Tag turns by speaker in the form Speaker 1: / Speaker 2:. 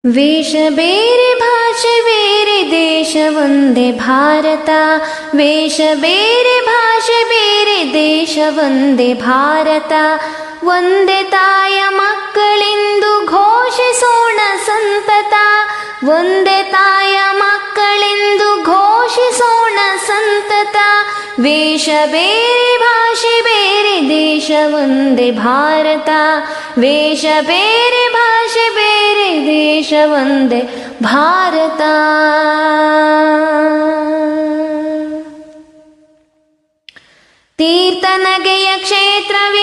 Speaker 1: ವೇಷ ಬೇರೆ ಭಾಷೆ ಬೇರೆ ದೇಶ ಒಂದೇ ಭಾರತ. ವೇಷ ಬೇರೆ ಭಾಷೆ ಬೇರೆ ದೇಶ ಒಂದೇ ಭಾರತ. ಒಂದೇ ತಾಯ ಮಕ್ಕಳೆಂದು ಘೋಷಿಸೋಣ ಸಂತತ. ಒಂದೇ ತಾಯ ಮಕ್ಕಳೆಂದು ಘೋಷಿಸೋಣ ಸಂತತ. ವೇಷ ಬೇರೆ ಭಾಷೆ ಬೇರೆ ದೇಶ ಒಂದೇ ಭಾರತ. ವೇಷ ಬೇರೆ ಭಾಷೆ ಬೇರೆ ದೇಶ ಒಂದೇ ಭಾರತ. ತೀರ್ಥನಗೆಯ ಕ್ಷೇತ್ರವಿದು